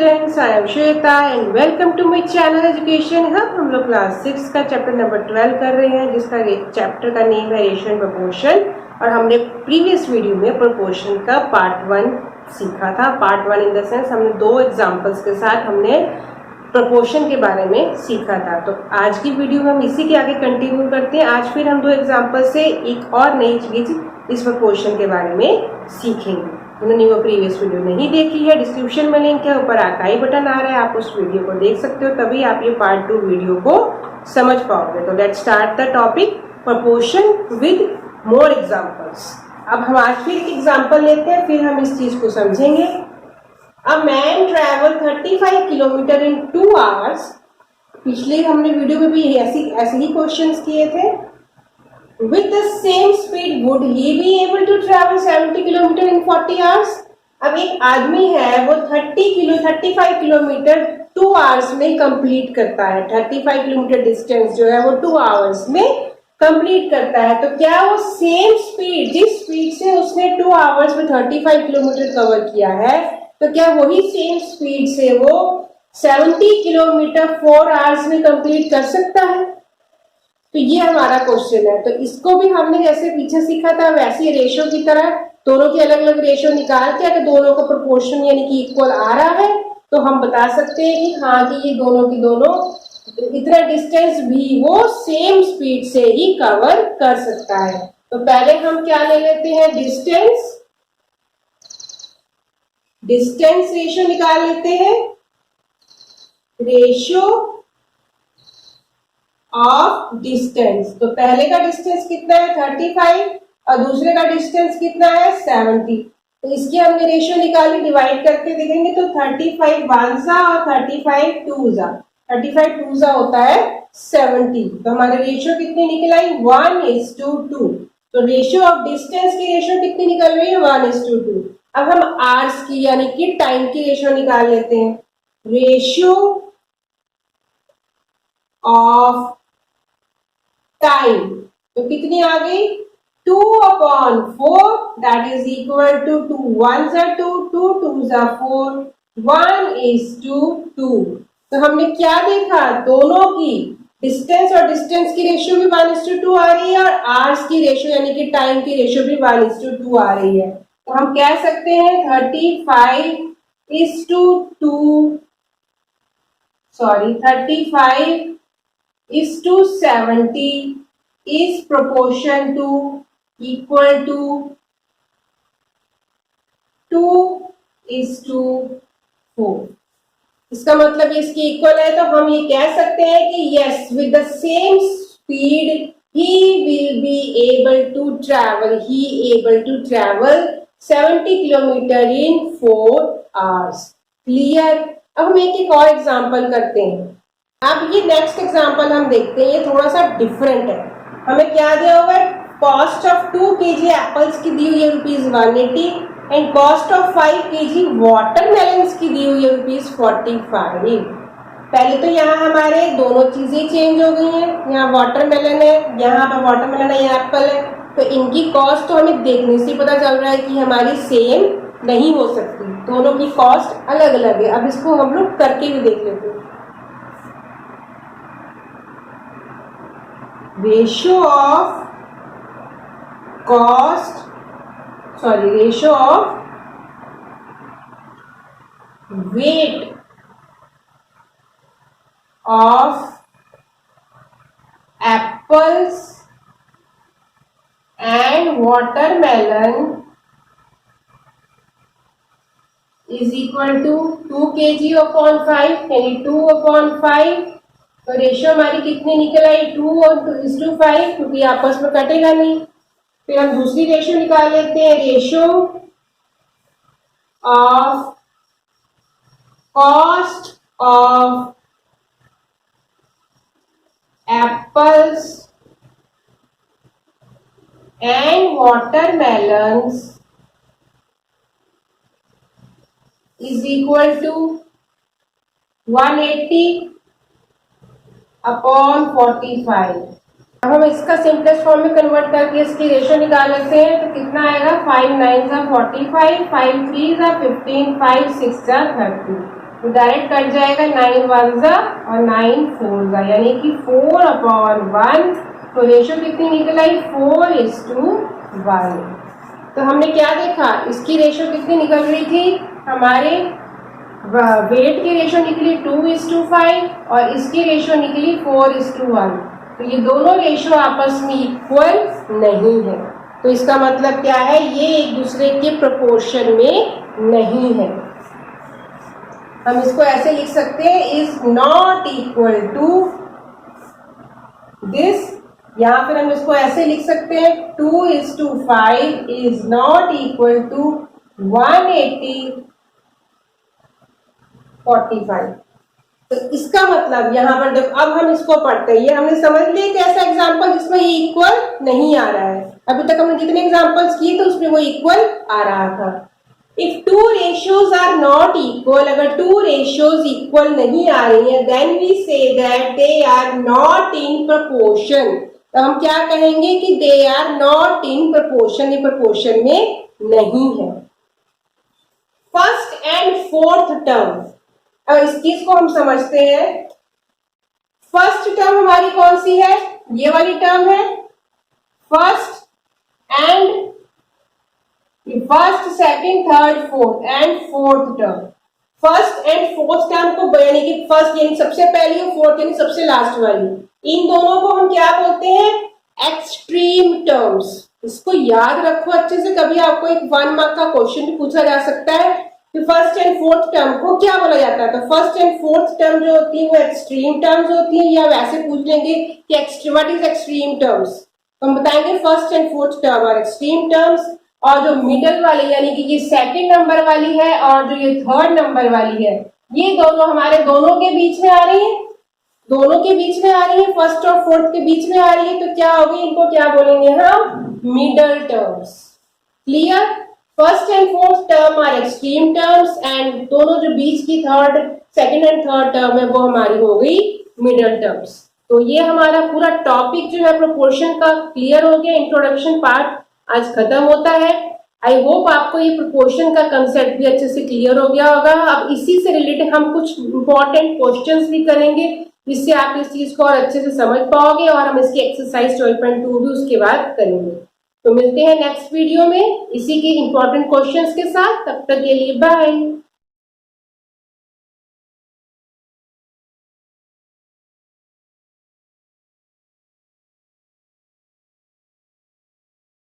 Students, I am Shweta and welcome to my channel education hub. हम लोग class 6 का chapter number 12 कर रहे हैं, जिसका चैप्टर का नेम है रेशियो एंड प्रोपोर्शन। और हमने प्रीवियस वीडियो में प्रोपोर्शन का पार्ट 1 सीखा था। पार्ट 1 इन द सेंस हमने 2 एग्जांपल्स के साथ हमने प्रोपोर्शन के बारे में सीखा था। तो आज की वीडियो में हम इसी के आगे कंटिन्यू करते हैं। आज फिर हम 2 एग्जांपल से एक और नई चीज इस प्रोपोर्शन के बारे में सीखेंगे। उन्होंने वो प्रीवियस वीडियो नहीं देखी है, डिस्क्रिप्शन में लिंक है, ऊपर आर्काइव बटन आ रहा है, आप उस वीडियो को देख सकते हो, तभी आप ये पार्ट 2 वीडियो को समझ पाओगे। तो let's start the topic proportion with more examples. अब हम आज फिर एक एग्जांपल लेते हैं, फिर हम इस चीज को समझेंगे। A man travel 35 kilometre in 2 hours. पिछले हमने वीडियो में भी ऐसे ही क्वेश्चंस किए थे। With the same speed, would he be able to travel 70 kilometre in 40 hours? अब एक आदमी है, वो 35 किलोमीटर 2 आवर्स में कंप्लीट करता है। 35 किलोमीटर डिस्टेंस जो है वो 2 आवर्स में कंप्लीट करता है। तो क्या वो सेम स्पीड, जिस स्पीड से उसने 2 आवर्स में 35 किलोमीटर कवर किया है, तो क्या वही सेम स्पीड से वो 70 किलोमीटर 4 आवर्स में कंप्लीट कर सकता है? तो ये हमारा क्वेश्चन है। तो इसको भी हमने जैसे पीछे सीखा था वैसे रेशियो की तरह दोनों की अलग अलग रेशियो निकाल के अगर दोनों का प्रोपोर्शन यानी कि इक्वल आ रहा है तो हम बता सकते हैं कि हाँ कि ये दोनों की दोनों इतना डिस्टेंस भी वो सेम स्पीड से ही कवर कर सकता है। तो पहले हम क्या ले लेते हैं, डिस्टेंस रेशियो निकाल लेते हैं। रेशियो ऑफ डिस्टेंस, तो पहले का डिस्टेंस कितना है 35 और दूसरे का डिस्टेंस कितना है 70। तो इसकी हमने रेशियो निकाली, डिवाइड करके देखेंगे तो 35 वन सा और 35 टू सा। 35 टू सा होता है 70। तो हमारे रेशियो कितनी निकल आई 1:2। तो रेशियो ऑफ डिस्टेंस की रेशियो कितनी निकल रही है 1:2। अब हम आवर्स की यानी कि टाइम की रेशियो निकाल लेते हैं। रेशियो ऑफ टाइम तो कितनी आ गई 2/4, that is equal to 2 1s are 2, 2 2s are 4, 1:2। तो हमने क्या देखा, दोनों की डिस्टेंस और डिस्टेंस की रेशियो भी 1:2 आ रही है और आवर्स की रेशियो यानी कि टाइम की रेशियो भी 1:2 आ रही है। तो हम कह सकते हैं 35:70 is proportion to equal to 2:4। इसका मतलब इसकी इक्वल है। तो हम ये कह सकते हैं कि yes, with the same speed he will be able to travel 70 kilometre in 4 hours। Clear. अब हम एक और एग्जांपल करते हैं। अब ये नेक्स्ट एग्जांपल हम देखते हैं, ये थोड़ा सा डिफरेंट है। हमें क्या दिया हुआ है, कॉस्ट ऑफ 2 kg एप्पल्स की दी हुई है ₹180 and cost of 5 kg watermelons की दी हुई है ₹45। पहले तो यहाँ हमारे दोनों चीजें चेंज हो गई हैं। यहाँ वाटरमेलन है, यहाँ पर वाटरमेलन है, यहाँ एप्पल है। तो इनकी कॉस्ट तो हमें देखने से पता चल रहा है कि हमारी सेम नहीं हो सकती, दोनों की कॉस्ट अलग अलग है। अब इसको हम लोग करके भी देख लेते हैं। Ratio of weight of apples and watermelon is equal to 2 kg/5 यानी 2/5। तो रेशियो हमारी कितनी निकल आई 2:5, क्योंकि आपस में कटेगा नहीं। फिर हम दूसरी रेशियो निकाल लेते हैं, ratio of cost of apples and watermelons is equal to 180/45। अब हम इसका सिंपलेस्ट फॉर्म में कन्वर्ट करके इसकी रेशियो निकाल लेते हैं। तो कितना आएगा 5 9s are 45, 5 3s are 15, 5 6s are 30। तो डायरेक्ट कट जाएगा 9 वन जा और 9 फोर जा, यानी कि 4/1। तो रेशो कितनी निकल आई? 4:1। तो हमने क्या देखा, इसकी रेशो कितनी निकल रही थी, हमारे वेट की रेशो निकली 2:5 और इसकी रेशो निकली 4:1। तो ये दोनों रेशो आपस में इक्वल नहीं है। तो इसका मतलब क्या है, ये एक दूसरे के प्रोपोर्शन में नहीं है। हम इसको ऐसे लिख सकते हैं, is not equal to this, या फिर हम इसको ऐसे लिख सकते हैं 2:5 इज नॉट इक्वल टू 180/45। तो इसका मतलब यहाँ पर जब अब हम इसको पढ़ते हैं, ये हमने समझ लिया कि ऐसा एग्जाम्पल जिसमें ये इक्वल नहीं आ रहा है। अभी तक हमने जितने एग्जाम्पल्स किए थे उसमें वो इक्वल आ रहा था। If two ratios are not equal, अगर टू रेशियोज इक्वल नहीं आ रही है, then we say that they are not in proportion. तो हम क्या कहेंगे कि they are not in proportion, ये प्रपोर्शन में नहीं है। फर्स्ट एंड फोर्थ टर्म, अब इस चीज को हम समझते हैं। फर्स्ट टर्म हमारी कौन सी है? ये वाली टर्म है first and first, second, third, fourth and fourth term. First and fourth term को यानी कि फर्स्ट यानी सबसे पहली और फोर्थ यानी सबसे लास्ट वाली, इन दोनों को हम क्या बोलते हैं? Extreme terms. इसको याद रखो अच्छे से, कभी आपको एक 1 मार्क का क्वेश्चन भी पूछा जा सकता है कि फर्स्ट एंड फोर्थ टर्म को क्या बोला जाता है। तो फर्स्ट एंड फोर्थ टर्म जो होती है वो एक्सट्रीम टर्म्स होती है, या वैसे पूछ लेंगे कि व्हाट इज एक्सट्रीम टर्म्स, तो हम बताएंगे फर्स्ट एंड फोर्थ टर्म और एक्सट्रीम टर्म्स। और जो मिडल वाली यानी कि ये सेकंड नंबर वाली है और जो ये थर्ड नंबर वाली है, ये दोनों हमारे दोनों के बीच में आ रही है, दोनों के बीच में आ रही है, फर्स्ट और फोर्थ के बीच में आ रही है। तो क्या होगी, इनको क्या बोलेंगे हम? Middle terms. Clear? First and fourth term are extreme terms and दोनों जो बीच की third, second and third term है वो हमारी हो गई मिडल टर्म्स। तो ये हमारा पूरा टॉपिक जो है प्रोपोर्शन का क्लियर हो गया। इंट्रोडक्शन पार्ट आज खत्म होता है। आई होप आपको ये प्रोपोर्शन का कंसेप्ट भी अच्छे से क्लियर हो गया होगा। अब इसी से रिलेटेड हम कुछ इंपॉर्टेंट क्वेश्चंस भी करेंगे जिससे आप इस चीज को और अच्छे से समझ पाओगे, और हम इसकी एक्सरसाइज 12.2 भी उसके बाद करेंगे। तो मिलते हैं नेक्स्ट वीडियो में इसी के इंपॉर्टेंट क्वेश्चंस के साथ। तब तक के लिए बाय।